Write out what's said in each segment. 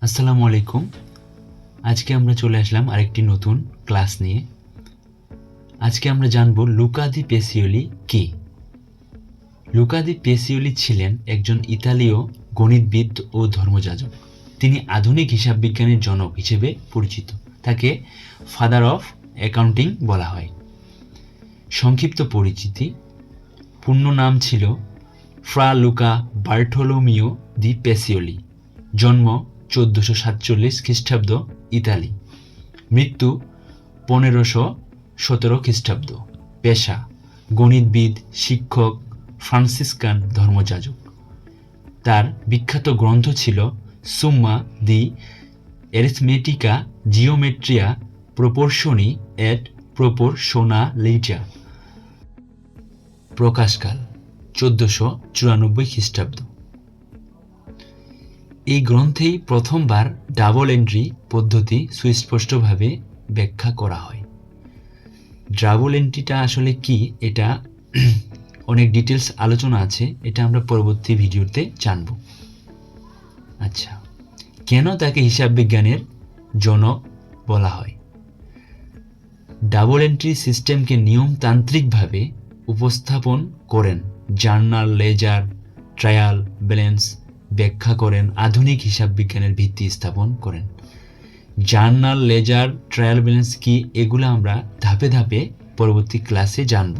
আসসালামু আলাইকুম। আজকে আমরা চলে আসলাম আরেকটি নতুন ক্লাস নিয়ে। আজকে আমরা জানব লুকা দি পেসিওলি কে। লুকা দি পেসিওলি ছিলেন একজন ইতালীয় গণিতবিদ ও ধর্মযাজক। তিনি আধুনিক হিসাব বিজ্ঞানের জনক হিসেবে পরিচিত। তাকে ফাদার অফ অ্যাকাউন্টিং বলা হয়। সংক্ষিপ্ত পরিচিতি: পূর্ণ নাম ছিল ফ্রা লুকা বার্থোলোমিও দি পেসিওলি। জন্ম 1447 খ্রিস্টাব্দ, ইতালি। মৃত্যু 1517 খ্রিস্টাব্দ। পেশা: গণিতবিদ, শিক্ষক, ফ্রান্সিসকান ধর্মযাজক। তার বিখ্যাত গ্রন্থ ছিল সুম্মা দি অ্যারিথমেটিকা জিওমেট্রিয়া প্রপোর্শনি এট প্রপোর্শনালিটা। প্রকাশকাল 1494 খ্রিস্টাব্দ। এই গ্রন্থেই প্রথমবার ডাবল এন্ট্রি পদ্ধতি সুস্পষ্টভাবে ব্যাখ্যা করা হয়। ডাবল এন্ট্রিটা আসলে কি, এটা অনেক ডিটেলস আলোচনা আছে, এটা আমরা পরবর্তী ভিডিওতে জানব। আচ্ছা, কেন তাকে হিসাব বিজ্ঞানের জনক বলা হয়? ডাবল এন্ট্রি সিস্টেমকে নিয়মতান্ত্রিকভাবে উপস্থাপন করেন, জার্নাল, লেজার, ট্রায়াল ব্যালেন্স ব্যাখ্যা করেন, আধুনিক হিসাব বিজ্ঞানের ভিত্তি স্থাপন করেন। জার্নাল, লেজার, ট্রায়াল ব্যালেন্স কি, এগুলো আমরা ধাপে ধাপে পরবর্তী ক্লাসে জানব।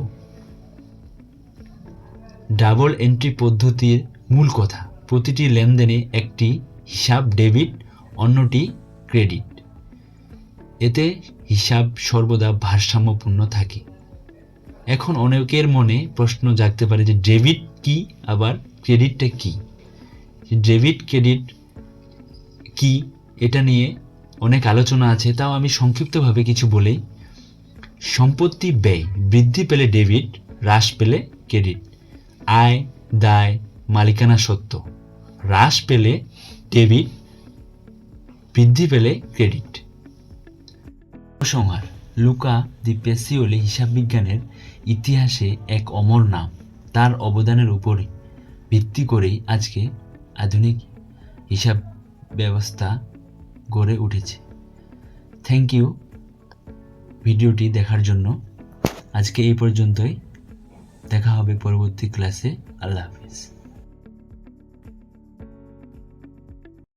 ডাবল এন্ট্রি পদ্ধতির মূল কথা: প্রতিটি লেনদেনে একটি হিসাব ডেবিট, অন্যটি ক্রেডিট। এতে হিসাব সর্বদা ভারসাম্যপূর্ণ থাকে। এখন অনেকের মনে প্রশ্ন জাগতে পারে যে ডেবিট কি, আবার ক্রেডিটটা কি। ডেবিট ক্রেডিট কি, এটা নিয়ে অনেক আলোচনা আছে, তাও আমি সংক্ষিপ্তভাবে কিছু বলি। সম্পত্তি ব্যয় বৃদ্ধি পেলে ডেবিট, হ্রাস পেলে ক্রেডিট। আয়, দায়, মালিকানা সত্ত্ব হ্রাস পেলে ডেবিট, বৃদ্ধি পেলে ক্রেডিট। উপসংহার: লুকা দি পেসিওলি হিসাব বিজ্ঞানের ইতিহাসে এক অমর নাম। তার অবদানের উপর ভিত্তি করেই আজকে আধুনিক হিসাব ব্যবস্থা গড়ে উঠেছে। থ্যাংক ইউ ভিডিওটি দেখার জন্য। আজকে এই পর্যন্তই, দেখা হবে পরবর্তী ক্লাসে। আল্লাহ হাফিজ।